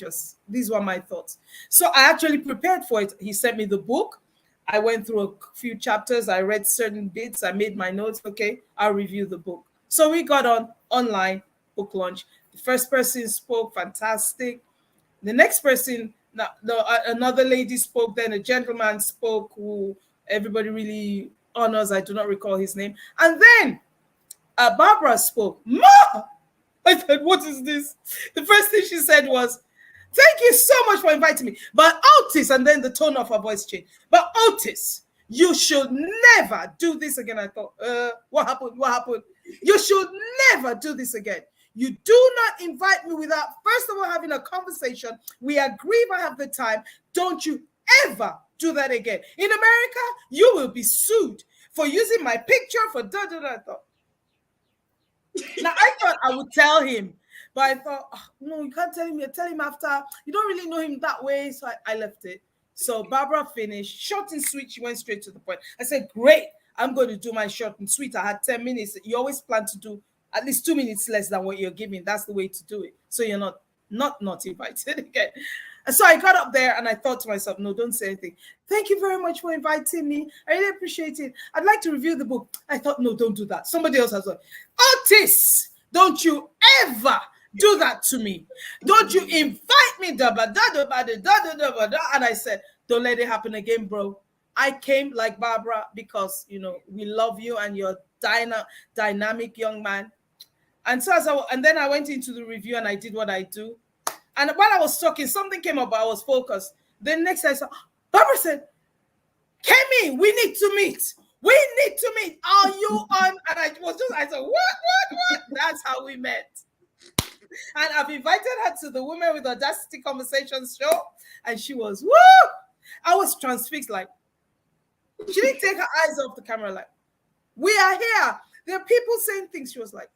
These were my thoughts. So I actually prepared for it. He sent me the book. I went through a few chapters. I read certain bits. I made my notes. Okay, I'll review the book. So we got on online book launch. The first person spoke, fantastic. The next person, another lady spoke. Then a gentleman spoke who everybody really honors. I do not recall his name. And then Barbara spoke. Ma! I said, what is this? The first thing she said was, thank you so much for inviting me. But Otis, and then the tone of her voice changed. But Otis, you should never do this again. I thought, what happened? You should never do this again. You do not invite me without, first of all, having a conversation. We agree if I have the time. Don't you ever do that again. In America, you will be sued for using my picture for da-da-da. Now, I thought I would tell him, but I thought, no, you can't tell him. You tell him after. You don't really know him that way, so I left it. So Barbara finished. Short and sweet, she went straight to the point. I said, great, I'm going to do my short and sweet. I had 10 minutes. You always plan to do at least 2 minutes less than what you're giving. That's the way to do it. So you're not invited again. And so I got up there and I thought to myself, no, don't say anything. Thank you very much for inviting me. I really appreciate it. I'd like to review the book. I thought, no, don't do that. Somebody else has one. Otis, don't you ever do that to me. Don't you invite me, da ba da da ba da da da da ba da. And I said, don't let it happen again, bro. I came like Barbara because, you know, we love you and you're dynamic young man. And so and then I went into the review and I did what I do. And while I was talking, something came up. I was focused. Then next I saw, Barbara said, Kemi, we need to meet. We need to meet. Are you on? And I said, what? That's how we met. And I've invited her to the Women with Audacity Conversations show. And she was, woo! I was transfixed, like, she didn't take her eyes off the camera, like, we are here. There are people saying things. She was like,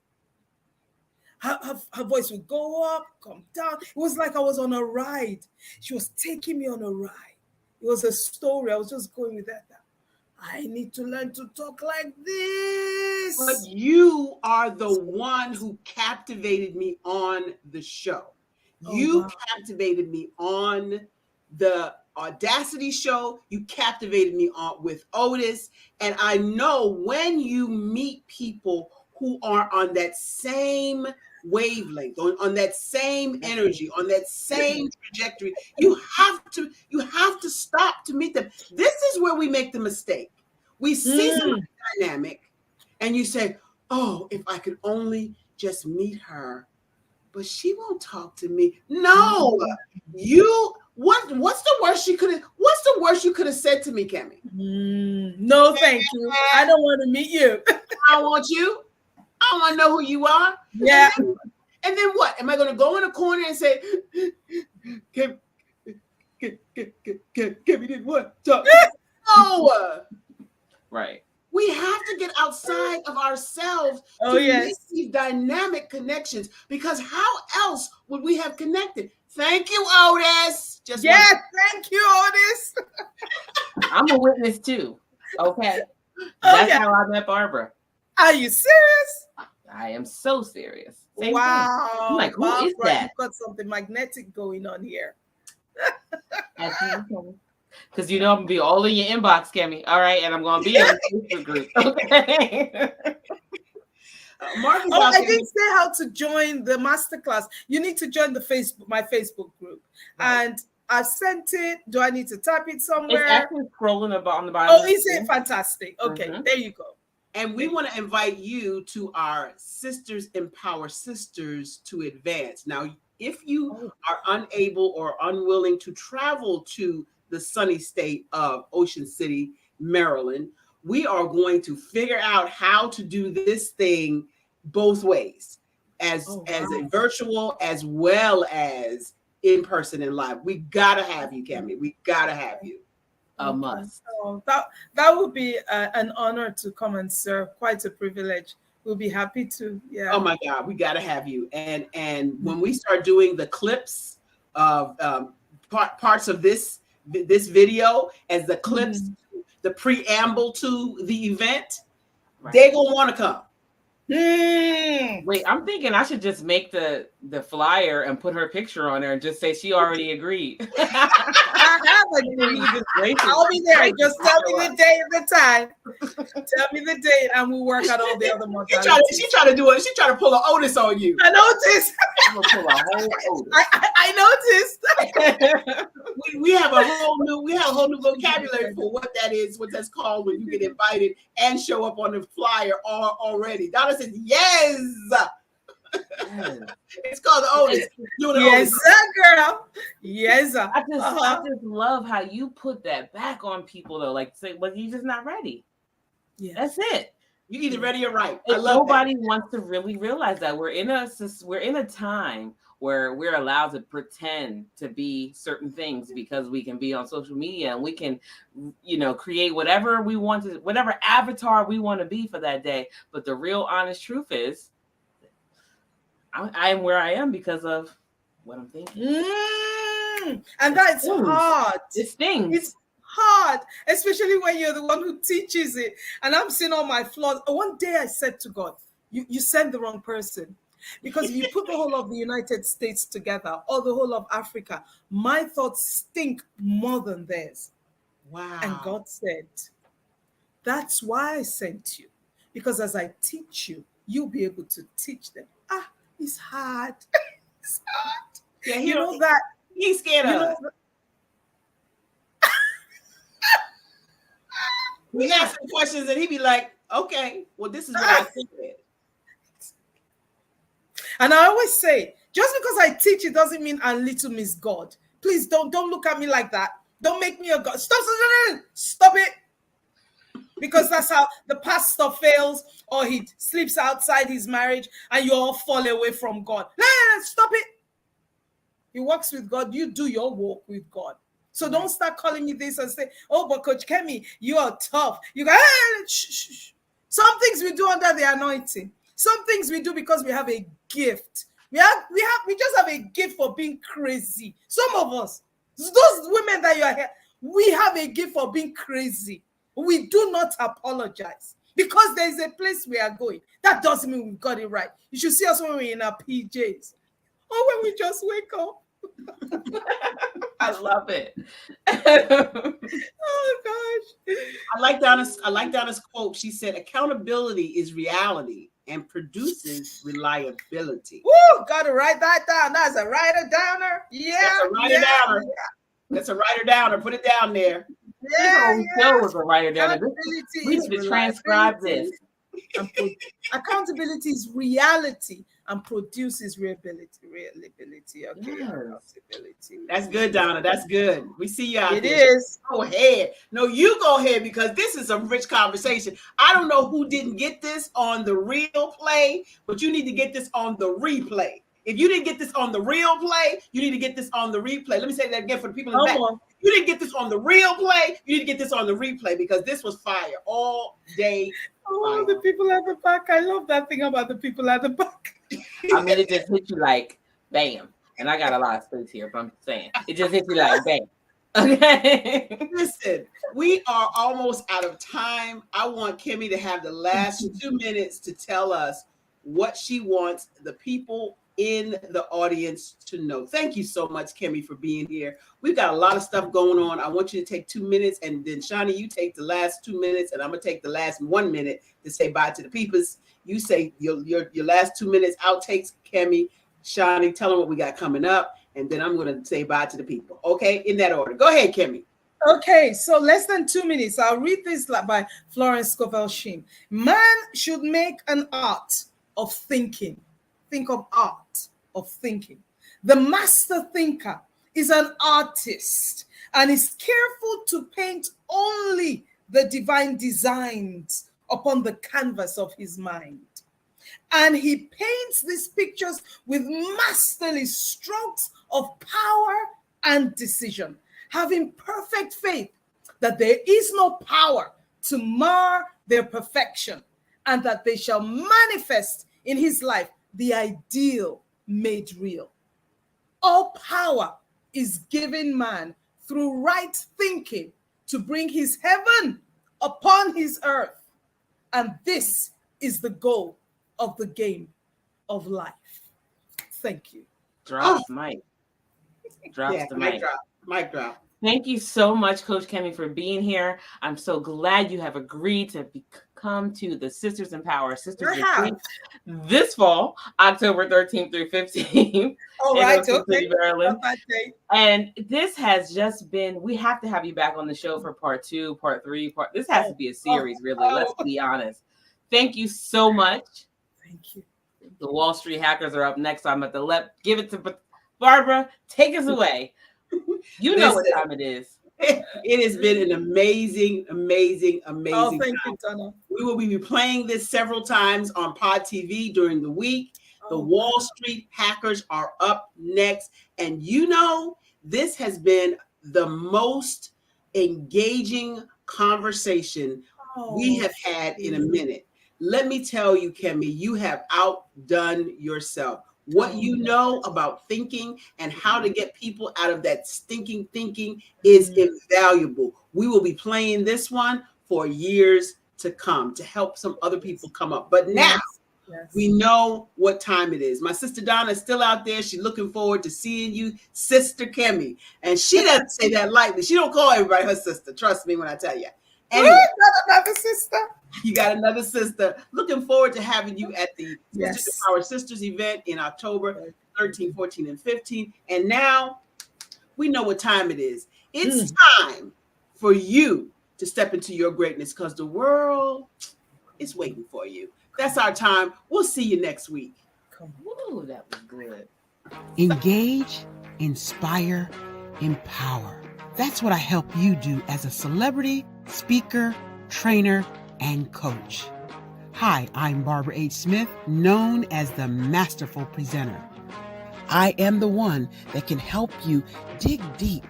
her voice would go up, come down. It was like I was on a ride. She was taking me on a ride. It was a story. I was just going with that. I need to learn to talk like this. But you are the one who captivated me on the show. You captivated me on the Audacity show. You captivated me on with Otis. And I know when you meet people who are on that same wavelength, on that same energy, on that same trajectory, you have to stop to meet them. This is where we make the mistake. We see something dynamic and you say, oh, if I could only just meet her, but she won't talk to me. No, what's the worst you could have said to me, Kemi? No, thank you. I don't want to meet you. I want you. I want to know who you are. Yeah. And then what? Am I going to go in a corner and say, Kemi didn't what? Talk. No. Right. We have to get outside of ourselves to make these dynamic connections, because how else would we have connected? Thank you, Otis. Thank you, Otis. I'm a witness too. Okay. That's how I met Barbara. Are you serious? I am so serious. Same wow. thing. I'm like, who Barbara, is that? You've got something magnetic going on here. Because you know I'm gonna be all in your inbox, Kemi. All right, and I'm gonna be in the Facebook group. Okay. I didn't say how to join the masterclass. You need to join my Facebook group, and I sent it. Do I need to type it somewhere? It's actually scrolling on the bottom. Oh, is it fantastic? Okay, there you go. And we want to invite you to our Sisters Empower Sisters to Advance. Now, if you are unable or unwilling to travel to the sunny state of Ocean City, Maryland, we are going to figure out how to do this thing both ways, as a virtual as well as in person and live. We gotta have you, Kemi. We gotta have you. A must. So that would be an honor to come and serve. Quite a privilege. We'll be happy to. Yeah. Oh my God, we gotta have you. And when we start doing the clips of parts of this video as the clips, the preamble to the event, they're gonna want to come. Wait, I'm thinking I should just make the flyer and put her picture on there and just say she already agreed. I'll be there. Just tell me the day and the time. Tell me the date, and we'll work out all the other months. She try to do it. She try to pull an Otis on you. I noticed. I'm gonna pull a whole Otis. I noticed. we have a whole new vocabulary for what that is, what that's called when you get invited and show up on the flyer already. Donna says yes. It's called the Otis. Yes, sir, girl. Yes, sir. I just love how you put that back on people though. Like, say, well, you're just not ready. Yeah, that's it. You either ready or right. Nobody wants to really realize that we're in a time where we're allowed to pretend to be certain things because we can be on social media and we can, create whatever we want to, whatever avatar we want to be for that day. But the real honest truth is, I am where I am because of what I'm thinking. And that's hard. It stings. It's hard, especially when you're the one who teaches it. And I'm seeing all my flaws. One day I said to God, you sent the wrong person. Because if you put the whole of the United States together or the whole of Africa, my thoughts stink more than theirs. Wow. And God said, that's why I sent you. Because as I teach you, you'll be able to teach them. It's hard. It's hard. Yeah, You know that. he's scared You of know us. that- We ask him questions and he be like, okay, well, this is what I think. And I always say, just because I teach, it doesn't mean I'm little Miss God. Please don't look at me like that. Don't make me a God. Stop it. Because that's how the pastor fails, or he sleeps outside his marriage and you all fall away from God. Stop it. He walks with God. You do your walk with God. So don't start calling me this and say, oh, but Coach Kemi, you are tough. You go, shh. Some things we do under the anointing. Some things we do because we have a gift. We just have a gift for being crazy. Some of us, those women that you are here, we have a gift for being crazy. We do not apologize because there is a place we are going. That doesn't mean we've got it right. You should see us when we're in our PJs or when we just wake up. I love it. Oh gosh. I like Donna's quote. She said, accountability is reality and produces reliability. Woo, gotta write that down. That's a writer downer. Yeah. That's a writer downer. That's a writer downer. Put it down there. Yeah. Joe was a writer down there. Accountability We is need to transcribe reliability. this. Accountability is reality and produces reliability. Okay. Yes. Accountability. That's good, Donna. That's good. We see you out It there. is. Go ahead. No, you go ahead because this is a rich conversation. I don't know who didn't get this on the real play, but you need to get this on the replay. If you didn't get this on the real play, you need to get this on the replay. Let me say that again for the people in the back. If you didn't get this on the real play, you need to get this on the replay because this was fire all day. Oh, the people at the back. I love that thing about the people at the back. I mean, it just hit you like bam. And I got a lot of space here, but I'm just saying. It just hit you like bam. Okay. Listen, we are almost out of time. I want Kemi to have the last 2 minutes to tell us what she wants the people in the audience to know. Thank you so much, Kemi, for being here. We've got a lot of stuff going on. I want you to take 2 minutes, and then Shani, you take the last 2 minutes, and I'm gonna take the last 1 minute to say bye to the peoples. You say your last 2 minutes outtakes, Kemi. Shani, tell them what we got coming up, and then I'm gonna say bye to the people. Okay, in that order. Go ahead, Kemi. Okay, so less than 2 minutes. I'll read this by Florence Scovel Shinn. Man should make an art of thinking. Think of art of thinking. The master thinker is an artist and is careful to paint only the divine designs upon the canvas of his mind. And he paints these pictures with masterly strokes of power and decision, having perfect faith that there is no power to mar their perfection and that they shall manifest in his life the ideal made real. All power is given man through right thinking to bring his heaven upon his earth. And this is the goal of the game of life. Thank you. Drops mic. Drops Yeah, the mic. mic drop. Mic drop. Thank you so much, Coach Kemi, for being here. I'm so glad you have agreed to come to the Sisters in Power Sisters Retreat this fall, October 13th through 15th. All right, okay. Maryland. And this has just been, we have to have you back on the show for part 2, part 3, this has to be a series, really. Let's be honest. Thank you so much. Thank you. The Wall Street Hackers are up next. I'm at the give it to Barbara. Take us away. You know what time it is. It has been an amazing. Oh, thank you, Donna. We will be playing this several times on Pod TV during the week. The Wall Street Hackers are up next. And you know, this has been the most engaging conversation we have had in a minute. Let me tell you, Kemi, you have outdone yourself. What you know about thinking and how to get people out of that stinking thinking is invaluable. We will be playing this one for years to come to help some other people come up. But now we know what time it is. My sister Donna is still out there. She's looking forward to seeing you, Sister Kemi. And she doesn't say that lightly. She don't call everybody her sister. Trust me when I tell you. Anyway, got another sister. you got another sister. Looking forward to having you at the Yes. Sisters Empower Sisters event in October 13, 14, and 15. And now we know what time it is. It's time for you to step into your greatness because the world is waiting for you. That's our time. We'll see you next week. Ooh, that was good. Engage, inspire, empower. That's what I help you do as a celebrity, speaker, trainer, and coach. Hi, I'm Barbara H. Smith, known as the Masterful Presenter. I am the one that can help you dig deep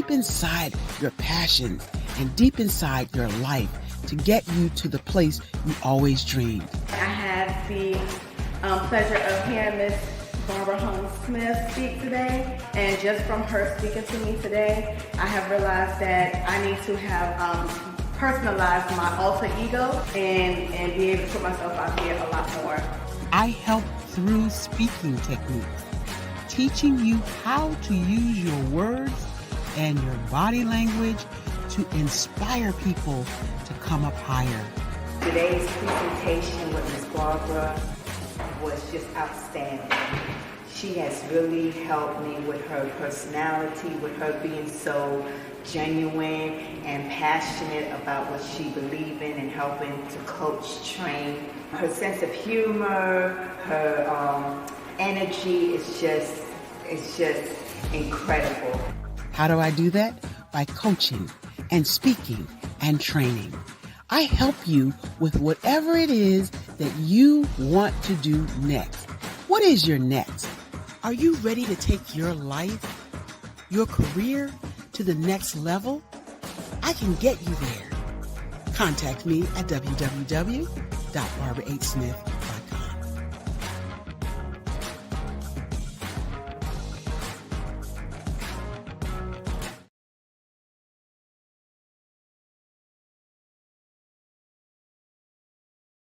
inside your passions and deep inside your life to get you to the place you always dreamed. I have the pleasure of hearing Miss Barbara Holmes Smith speak today, and just from her speaking to me today, I have realized that I need to have personalized my alter ego and be able to put myself out there a lot more. I help through speaking techniques, teaching you how to use your words and your body language to inspire people to come up higher. Today's presentation with Ms. Barbara was just outstanding. She has really helped me with her personality, with her being so genuine and passionate about what she believes in and helping to coach, train. Her sense of humor, her energy is just incredible. How do I do that? By coaching and speaking and training. I help you with whatever it is that you want to do next. What is your next? Are you ready to take your life, your career to the next level? I can get you there. Contact me at www.barbarahsmith.com.